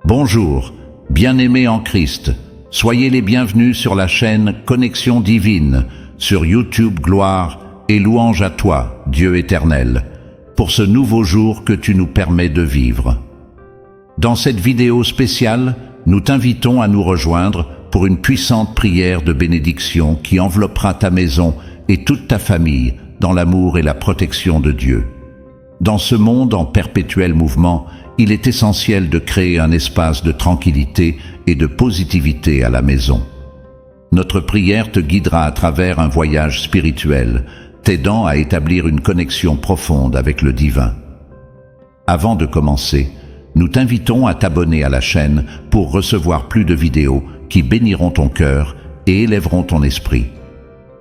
Bonjour, bien-aimés en Christ, soyez les bienvenus sur la chaîne Connexion Divine, sur YouTube Gloire et louange à toi, Dieu éternel, pour ce nouveau jour que tu nous permets de vivre. Dans cette vidéo spéciale, nous t'invitons à nous rejoindre pour une puissante prière de bénédiction qui enveloppera ta maison et toute ta famille dans l'amour et la protection de Dieu. Dans ce monde en perpétuel mouvement, il est essentiel de créer un espace de tranquillité et de positivité à la maison. Notre prière te guidera à travers un voyage spirituel, t'aidant à établir une connexion profonde avec le divin. Avant de commencer, nous t'invitons à t'abonner à la chaîne pour recevoir plus de vidéos qui béniront ton cœur et élèveront ton esprit.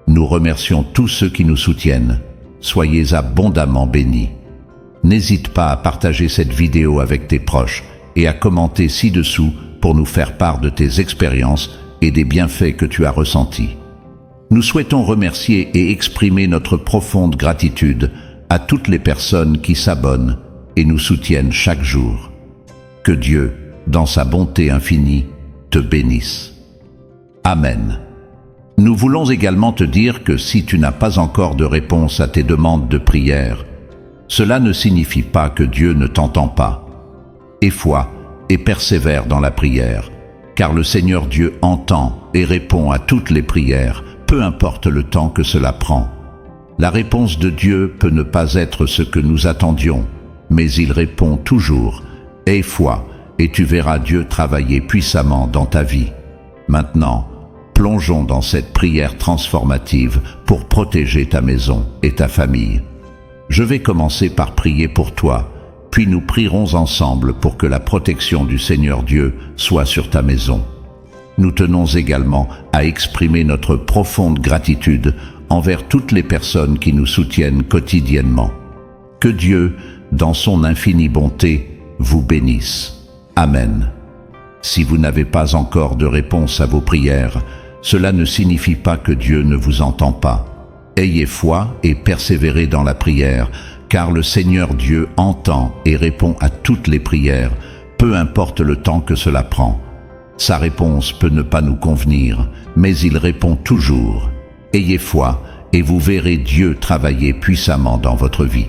Nous remercions tous ceux qui nous soutiennent. Soyez abondamment bénis. N'hésite pas à partager cette vidéo avec tes proches et à commenter ci-dessous pour nous faire part de tes expériences et des bienfaits que tu as ressentis. Nous souhaitons remercier et exprimer notre profonde gratitude à toutes les personnes qui s'abonnent et nous soutiennent chaque jour. Que Dieu, dans sa bonté infinie, te bénisse. Amen. Nous voulons également te dire que si tu n'as pas encore de réponse à tes demandes de prière, cela ne signifie pas que Dieu ne t'entend pas. Aie foi et persévère dans la prière, car le Seigneur Dieu entend et répond à toutes les prières, peu importe le temps que cela prend. La réponse de Dieu peut ne pas être ce que nous attendions, mais il répond toujours. Aie foi, et tu verras Dieu travailler puissamment dans ta vie. Maintenant, plongeons dans cette prière transformative pour protéger ta maison et ta famille. Je vais commencer par prier pour toi, puis nous prierons ensemble pour que la protection du Seigneur Dieu soit sur ta maison. Nous tenons également à exprimer notre profonde gratitude envers toutes les personnes qui nous soutiennent quotidiennement. Que Dieu, dans son infinie bonté, vous bénisse. Amen. Si vous n'avez pas encore de réponse à vos prières, cela ne signifie pas que Dieu ne vous entend pas. Ayez foi et persévérez dans la prière, car le Seigneur Dieu entend et répond à toutes les prières, peu importe le temps que cela prend. Sa réponse peut ne pas nous convenir, mais il répond toujours. Ayez foi et vous verrez Dieu travailler puissamment dans votre vie.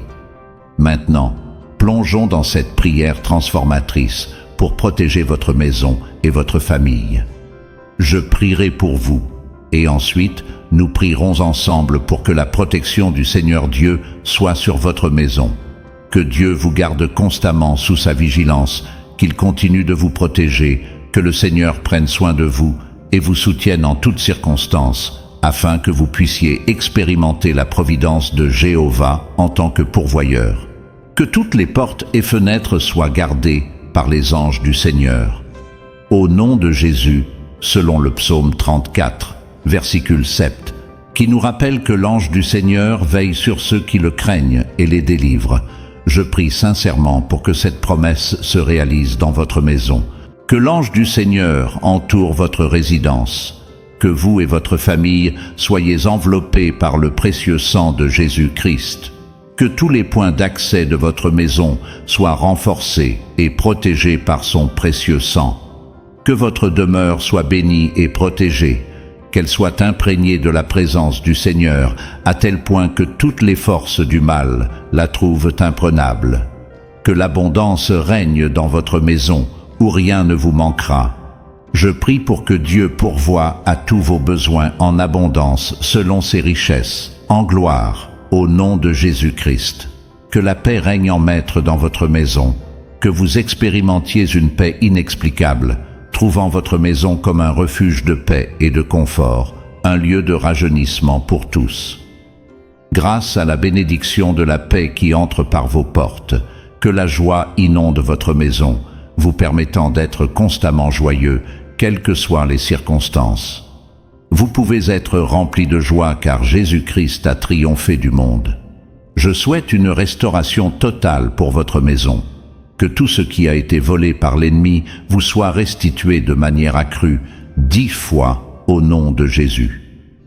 Maintenant, plongeons dans cette prière transformatrice pour protéger votre maison et votre famille. Je prierai pour vous, et ensuite, nous prierons ensemble pour que la protection du Seigneur Dieu soit sur votre maison. Que Dieu vous garde constamment sous sa vigilance, qu'il continue de vous protéger, que le Seigneur prenne soin de vous et vous soutienne en toutes circonstances, afin que vous puissiez expérimenter la providence de Jéhovah en tant que pourvoyeur. Que toutes les portes et fenêtres soient gardées par les anges du Seigneur. Au nom de Jésus, selon le psaume 34, versicule 7, qui nous rappelle que l'ange du Seigneur veille sur ceux qui le craignent et les délivre. Je prie sincèrement pour que cette promesse se réalise dans votre maison. Que l'ange du Seigneur entoure votre résidence. Que vous et votre famille soyez enveloppés par le précieux sang de Jésus-Christ. Que tous les points d'accès de votre maison soient renforcés et protégés par son précieux sang. Que votre demeure soit bénie et protégée, qu'elle soit imprégnée de la présence du Seigneur, à tel point que toutes les forces du mal la trouvent imprenable. Que l'abondance règne dans votre maison, où rien ne vous manquera. Je prie pour que Dieu pourvoie à tous vos besoins en abondance selon ses richesses, en gloire, au nom de Jésus-Christ. Que la paix règne en maître dans votre maison, que vous expérimentiez une paix inexplicable, trouvant votre maison comme un refuge de paix et de confort, un lieu de rajeunissement pour tous. Grâce à la bénédiction de la paix qui entre par vos portes, que la joie inonde votre maison, vous permettant d'être constamment joyeux, quelles que soient les circonstances. Vous pouvez être remplis de joie car Jésus-Christ a triomphé du monde. Je souhaite une restauration totale pour votre maison. Que tout ce qui a été volé par l'ennemi vous soit restitué de manière accrue, 10 fois au nom de Jésus.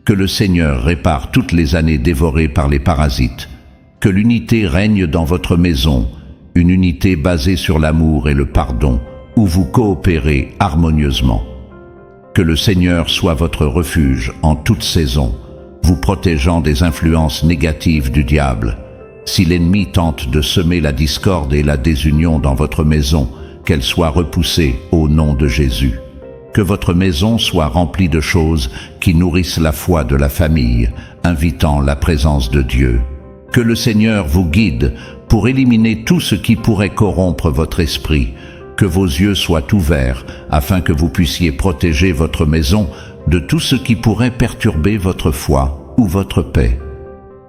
Que le Seigneur répare toutes les années dévorées par les parasites. Que l'unité règne dans votre maison, une unité basée sur l'amour et le pardon, où vous coopérez harmonieusement. Que le Seigneur soit votre refuge en toute saison, vous protégeant des influences négatives du diable. Si l'ennemi tente de semer la discorde et la désunion dans votre maison, qu'elle soit repoussée au nom de Jésus. Que votre maison soit remplie de choses qui nourrissent la foi de la famille, invitant la présence de Dieu. Que le Seigneur vous guide pour éliminer tout ce qui pourrait corrompre votre esprit. Que vos yeux soient ouverts afin que vous puissiez protéger votre maison de tout ce qui pourrait perturber votre foi ou votre paix.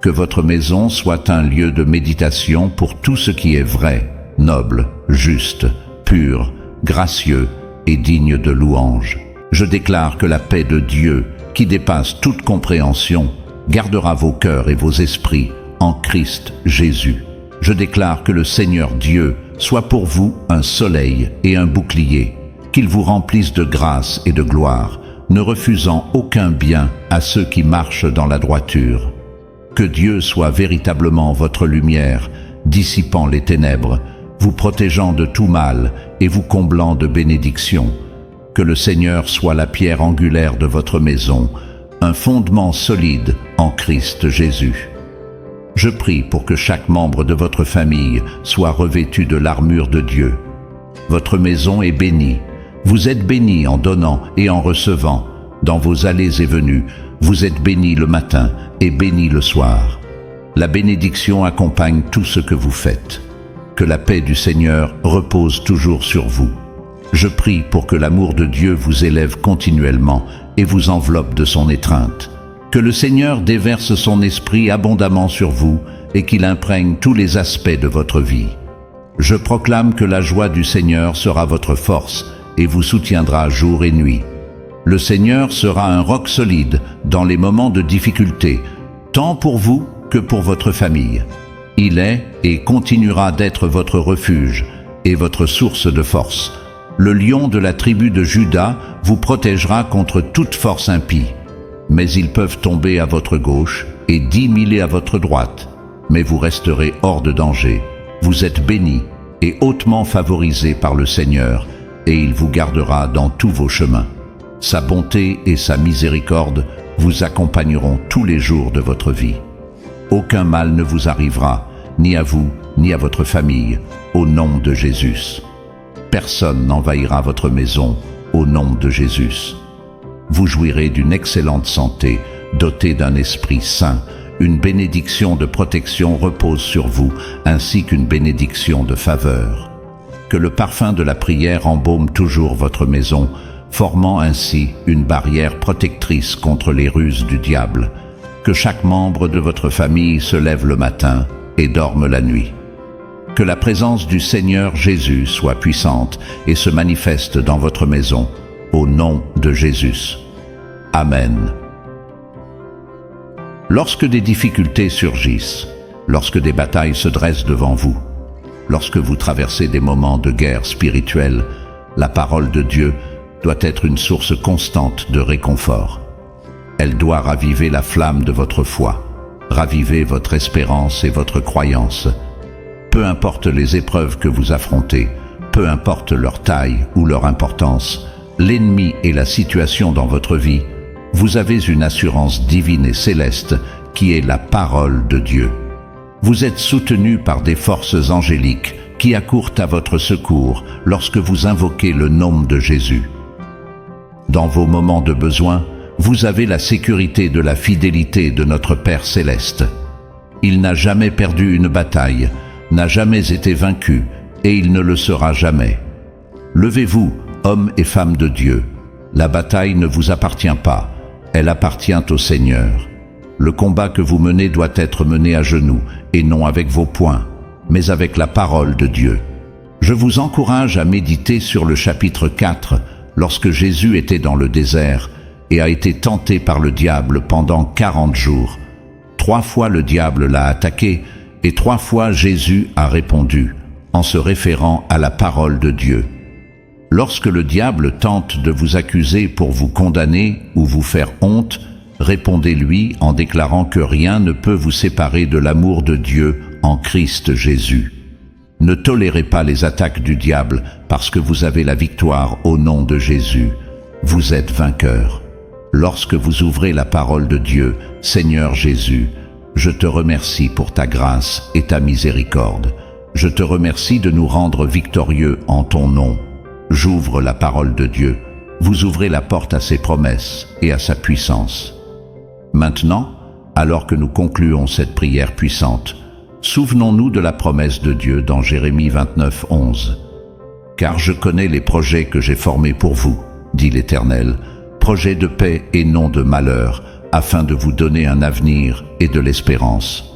Que votre maison soit un lieu de méditation pour tout ce qui est vrai, noble, juste, pur, gracieux et digne de louange. Je déclare que la paix de Dieu, qui dépasse toute compréhension, gardera vos cœurs et vos esprits en Christ Jésus. Je déclare que le Seigneur Dieu soit pour vous un soleil et un bouclier, qu'il vous remplisse de grâce et de gloire, ne refusant aucun bien à ceux qui marchent dans la droiture. Que Dieu soit véritablement votre lumière, dissipant les ténèbres, vous protégeant de tout mal et vous comblant de bénédictions. Que le Seigneur soit la pierre angulaire de votre maison, un fondement solide en Christ Jésus. Je prie pour que chaque membre de votre famille soit revêtu de l'armure de Dieu. Votre maison est bénie. Vous êtes bénis en donnant et en recevant. Dans vos allées et venues, vous êtes bénis le matin et bénis le soir. La bénédiction accompagne tout ce que vous faites. Que la paix du Seigneur repose toujours sur vous. Je prie pour que l'amour de Dieu vous élève continuellement et vous enveloppe de son étreinte. Que le Seigneur déverse son esprit abondamment sur vous et qu'il imprègne tous les aspects de votre vie. Je proclame que la joie du Seigneur sera votre force et vous soutiendra jour et nuit. Le Seigneur sera un roc solide dans les moments de difficulté, tant pour vous que pour votre famille. Il est et continuera d'être votre refuge et votre source de force. Le lion de la tribu de Juda vous protégera contre toute force impie. Mais ils peuvent tomber à votre gauche et 10 000 à votre droite. Mais vous resterez hors de danger. Vous êtes bénis et hautement favorisés par le Seigneur, et il vous gardera dans tous vos chemins. Sa bonté et sa miséricorde vous accompagneront tous les jours de votre vie. Aucun mal ne vous arrivera, ni à vous, ni à votre famille, au nom de Jésus. Personne n'envahira votre maison, au nom de Jésus. Vous jouirez d'une excellente santé, dotée d'un esprit saint. Une bénédiction de protection repose sur vous, ainsi qu'une bénédiction de faveur. Que le parfum de la prière embaume toujours votre maison, formant ainsi une barrière protectrice contre les ruses du diable. Que chaque membre de votre famille se lève le matin et dorme la nuit. Que la présence du Seigneur Jésus soit puissante et se manifeste dans votre maison, au nom de Jésus. Amen. Lorsque des difficultés surgissent, lorsque des batailles se dressent devant vous, lorsque vous traversez des moments de guerre spirituelle, la parole de Dieu doit être une source constante de réconfort. Elle doit raviver la flamme de votre foi, raviver votre espérance et votre croyance. Peu importe les épreuves que vous affrontez, peu importe leur taille ou leur importance, l'ennemi et la situation dans votre vie, vous avez une assurance divine et céleste qui est la parole de Dieu. Vous êtes soutenu par des forces angéliques qui accourent à votre secours lorsque vous invoquez le nom de Jésus. Dans vos moments de besoin, vous avez la sécurité de la fidélité de notre Père céleste. Il n'a jamais perdu une bataille, n'a jamais été vaincu, et il ne le sera jamais. Levez-vous, hommes et femmes de Dieu. La bataille ne vous appartient pas, elle appartient au Seigneur. Le combat que vous menez doit être mené à genoux, et non avec vos poings, mais avec la parole de Dieu. Je vous encourage à méditer sur le chapitre 4, lorsque Jésus était dans le désert et a été tenté par le diable pendant 40 jours. 3 fois le diable l'a attaqué, et 3 fois Jésus a répondu, en se référant à la parole de Dieu. Lorsque le diable tente de vous accuser pour vous condamner ou vous faire honte, répondez-lui en déclarant que rien ne peut vous séparer de l'amour de Dieu en Christ Jésus. Ne tolérez pas les attaques du diable parce que vous avez la victoire au nom de Jésus. Vous êtes vainqueur. Lorsque vous ouvrez la parole de Dieu, Seigneur Jésus, je te remercie pour ta grâce et ta miséricorde. Je te remercie de nous rendre victorieux en ton nom. J'ouvre la parole de Dieu. Vous ouvrez la porte à ses promesses et à sa puissance. Maintenant, alors que nous concluons cette prière puissante, souvenons-nous de la promesse de Dieu dans Jérémie 29, 11. « Car je connais les projets que j'ai formés pour vous, dit l'Éternel, projets de paix et non de malheur, afin de vous donner un avenir et de l'espérance. »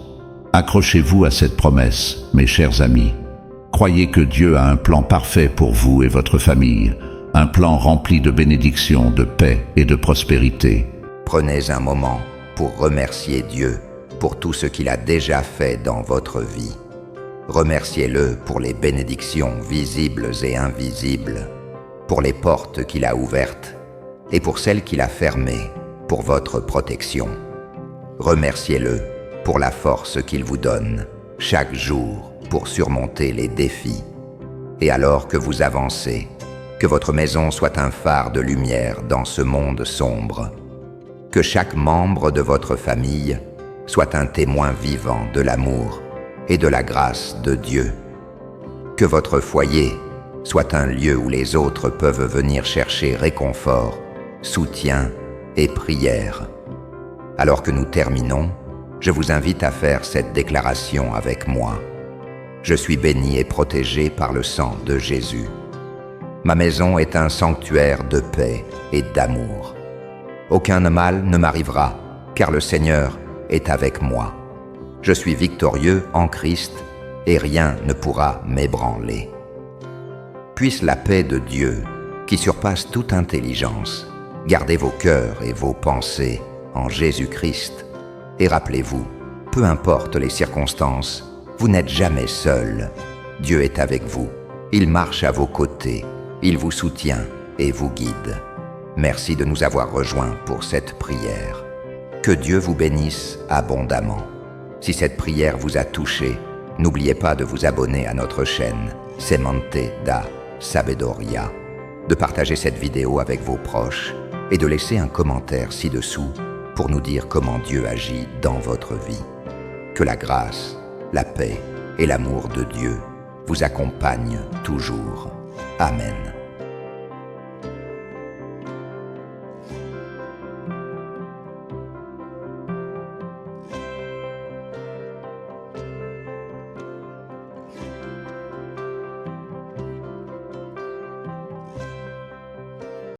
Accrochez-vous à cette promesse, mes chers amis. Croyez que Dieu a un plan parfait pour vous et votre famille, un plan rempli de bénédictions, de paix et de prospérité. Prenez un moment pour remercier Dieu pour tout ce qu'il a déjà fait dans votre vie. Remerciez-le pour les bénédictions visibles et invisibles, pour les portes qu'il a ouvertes et pour celles qu'il a fermées pour votre protection. Remerciez-le pour la force qu'il vous donne chaque jour pour surmonter les défis. Et alors que vous avancez, que votre maison soit un phare de lumière dans ce monde sombre. Que chaque membre de votre famille soit un témoin vivant de l'amour et de la grâce de Dieu. Que votre foyer soit un lieu où les autres peuvent venir chercher réconfort, soutien et prière. Alors que nous terminons, je vous invite à faire cette déclaration avec moi. Je suis béni et protégé par le sang de Jésus. Ma maison est un sanctuaire de paix et d'amour. Aucun mal ne m'arrivera, car le Seigneur est avec moi. Je suis victorieux en Christ et rien ne pourra m'ébranler. Puisse la paix de Dieu, qui surpasse toute intelligence, garder vos cœurs et vos pensées en Jésus-Christ. Et rappelez-vous, peu importe les circonstances, vous n'êtes jamais seul. Dieu est avec vous, il marche à vos côtés, il vous soutient et vous guide. Merci de nous avoir rejoints pour cette prière. Que Dieu vous bénisse abondamment. Si cette prière vous a touché, n'oubliez pas de vous abonner à notre chaîne Semente da Sabedoria, de partager cette vidéo avec vos proches et de laisser un commentaire ci-dessous pour nous dire comment Dieu agit dans votre vie. Que la grâce, la paix et l'amour de Dieu vous accompagnent toujours. Amen.